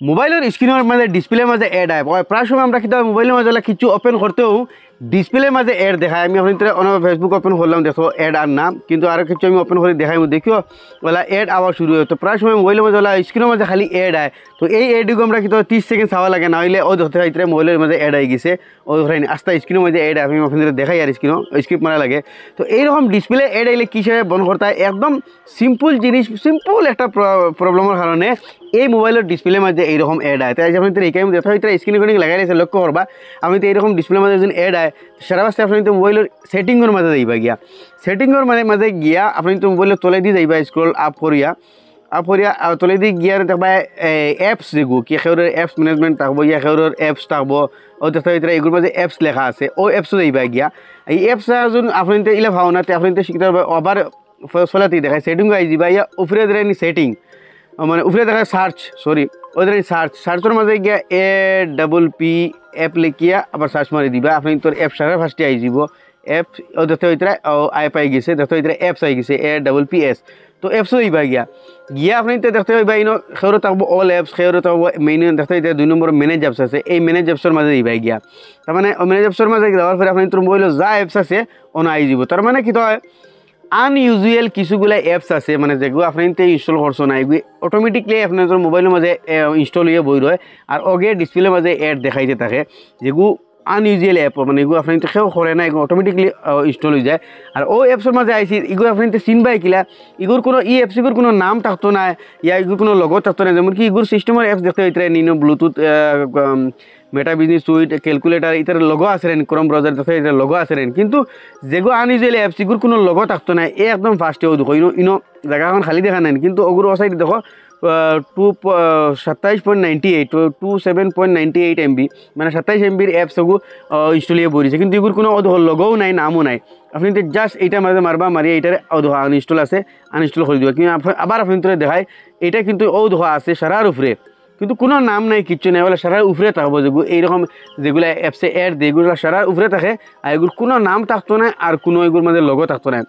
মোবাইলের স্ক্রিনের মাঝে ডিসপ্লের মাঝে এড আয় প্রায় সময় আমরা কিন্তু মোবাইলের মাঝে কিছু ওপেন করতেও ডিসপ্লের মাঝে এড দেখায়। আমি আপনার অনেক ফেসবুক ওপেন করলাম, দেখো এড আর নাম, কিন্তু আরও কিছু আমি ওপেন করে দেখাই দেখিও ওলা এড আবার শুরু হয়। তো প্রায় সময় মোবাইলের মাঝে ওলা স্ক্রিনের মাঝে খালি এড আয়। তো এই এডগুলো আমরা কিন্তু 30 সেকেন্ড চাওয়া লাগে, না হলে ও ধরতে হয় মোবাইলের মাঝে এড আই গেছে, ও ধরেন আস্তে স্ক্রিনের মাঝে এড আমি আপনাদের দেখাই আর স্ক্রিপ্ট মারা লাগে। তো এইরকম ডিসপ্লে এড আইলে কী হিসাবে বন্ধ করতে হয়, একদম সিম্পল জিনিস, সিম্পল একটা প্রবলেমের কারণে এই মোবাইলের ডিসপ্লের মাঝে এইরকম এড আয়। তাই আপনি এইখানে দেখা হয় স্ক্রিন রেকর্ডিং লাগাই দিয়েছে, লক্ষ্য করবা আমি তো এইরকম ডিসপ্লের মাঝে যদি এড আয় সারা বাস্তে আপনি তো মোবাইলের সেটিংয়ের মাঝে যাইবা গিয়া, সেটিংয়ের মাঝে গিয়া আপনি তো মোবাইলের তলে দিয়ে যাইবা, স্ক্রল আপ করিয়া তলে দিয়ে গিয়া দেখবা অ্যাপস যেগুলো কি সেউরের অ্যাপস ম্যানেজমেন্ট থাকবো, ইয়া সেউরের অ্যাপস থাকবো, ও দেখা হয় এগুলোর মাঝে অ্যাপস লেখা আছে, ও অ্যাপসও যাইবা গিয়া। এই অ্যাপস যদি আপনি তো ইলা ভাওনাতে আপনি তো শিখতে পারবেন, আবার চলাতেই দেখায় সেটিং আই যাবা, ইয়া উপরে দেয় সেটিং মানে উপরে দেখা সার্চ, সরি ওদের সার্চের মাঝে গিয়া APP অ্যাপ লিখিয়া আবার সার্চ মারি দিবা, আপনি তোর অ্যাপ সারা ফার্স্টে আই যাব অ্যাপ, ও দেখতে হইতে আই পাই গেছে, দেখতে হইতে অ্যাপস আই গেছে APPS। তো অ্যাপসও দিবা গিয়া আপনি তো দেখতে হইবা ইনো সেউরে থাকবো অল অ্যাপস, সেউরে থাকবো মেইন, দেখতে হইতে 2 নম্বর ম্যানেজ অ্যাপস আছে, এই ম্যানেজ অ্যাপসের মাঝে দিবা গিয়া। তার মানে ম্যানেজ অ্যাপসের মাঝে যাওয়ার পরে আপনি তোর মোবাইলে যা অ্যাপস আছে ওনা আই যাব। তার মানে কি হয় আনইউজুয়াল কিছুগুলো অ্যাপস আছে মানে যেগুলো আপনি ইনস্টল করছো না, এগুলো অটোমেটিকলি আপনার মোবাইলের মাঝে ইনস্টল হয়ে বই রয়, আর ওগে ডিসপ্লের মাঝে অ্যাড দেখাইতে থাকে যেগুলো আনইউজুয়াল অ্যাপ, মানে এগুলো আপনি সেও করে না, এগুলো অটোমেটিকলি ইনস্টল হয়ে যায়। আর ও অ্যাপসের মাঝে আইসি এগুলো আপনি চিনবাই কিলা, এগুলোর কোনো অ্যাপসগুলোর কোনো নাম থাকতো না, ইয়া এগুলোর কোনো লগো থাকতো না, যেমন কি এগুলোর সিস্টেমের অ্যাপস দেখতে হইতে নিনো Bluetooth, Meta business suite, calculator, ইতার লগো আছে ক্রোম ব্রাউজার দেখতে এটা লগো আছে, কিন্তু যেগুলো আনইউজুয়াল অ্যাপস এগুলোর কোনো লগো থাকতো না। এই একদম ফার্স্টে ও দেখো ইনো জায়গাখন খালি দেখা নাই, কিন্তু ওগুলো ওসাইড দেখো 27.98 27.98 MB মানে 27 MBর অ্যাপস ওগুলো ইনস্টল হয়ে বইছে, কিন্তু এগুলোর কোনো লগোও নাই, নামও নাই। আপনি তো জাস্ট এইটার মাঝে মারবা, মারি এইটার আনইনস্টল আছে, আনইনস্টল করে দিবা, কিন্তু আবার আপনি তো দেখায় এটা কিন্তু ও ধোয়া আছে সারার উপরে, কিন্তু কোনো নাম নাই, কিচ্ছু নেই, বলে সারার উপরে থাকবো। যেগুলো এইরকম যেগুলো অ্যাপসে অ্যাড দিয়ে এগুলো সারার উপরে থাকে, আর এগুলো কোনো নাম থাকতো না, আর কোনো এগুলোর মাঝে লগো থাকতো না।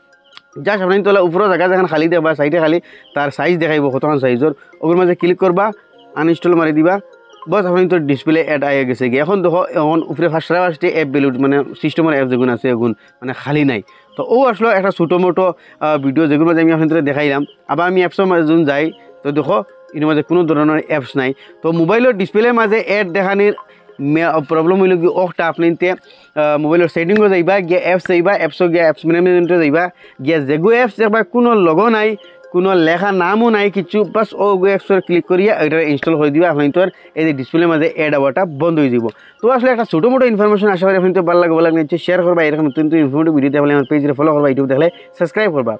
জাস্ট আপনি তোলা উপরে জায়গা যেখানে খালি দেখবা, সাইডে খালি তার সাইজ দেখাইব কতক্ষণ সাইজর, ওগুলোর মাঝে ক্লিক করবা, আনইনস্টল মারি দিবা, বস আপনি তো ডিসপ্লে অ্যাড আইয়ে গেছে গিয়ে। এখন দেখো এখন উপরে ফার্স্টে অ্যাপ বেলুট মানে সিস্টেমের অ্যাপ যেগুলো আছে এগুলো মানে খালি নাই। তো ও আসলো একটা ছোটো মোটো ভিডিও যেগুলো মাঝে আমি আপনাদের দেখাইলাম। আবার আমি অ্যাপসের মাঝে যখন যাই তো দেখো এর মাঝে কোনো ধরনের অ্যাপস নাই। তো মোবাইলের ডিসপ্লের মাঝে অ্যাড দেখানির প্রবলেম হইল কি ওটা আপনি মোবাইলের সেটিংও যাইবা গিয়া অ্যাপস যাইবা, অ্যাপসও গিয়া অ্যাপস ম্যানেজমেন্টে যাইবা গিয়া যেগু অ্যাপস দেখবা কোনো লগো নাই, কোনো লেখা নামও নাই কিছু, বাস ও অ্যাপসের ক্লিক করিয়া এটা ইনস্টল করে দিবা, আপনি তোর এই যে ডিসপ্লের মাঝে অ্যাড হওয়াটা বন্ধ হয়ে যাব। তো আসলে একটা ছোটো মোটো ইনফরমেশন আশা করি আপনি তো ভালো লাগবে, শেয়ার করবা, এরকম নতুন ইনফরমেটিভ ভিডিও দেখলে আমার পেজে ফলো করবা, ইউটিউব দেখলে সাবস্ক্রাইব করবা।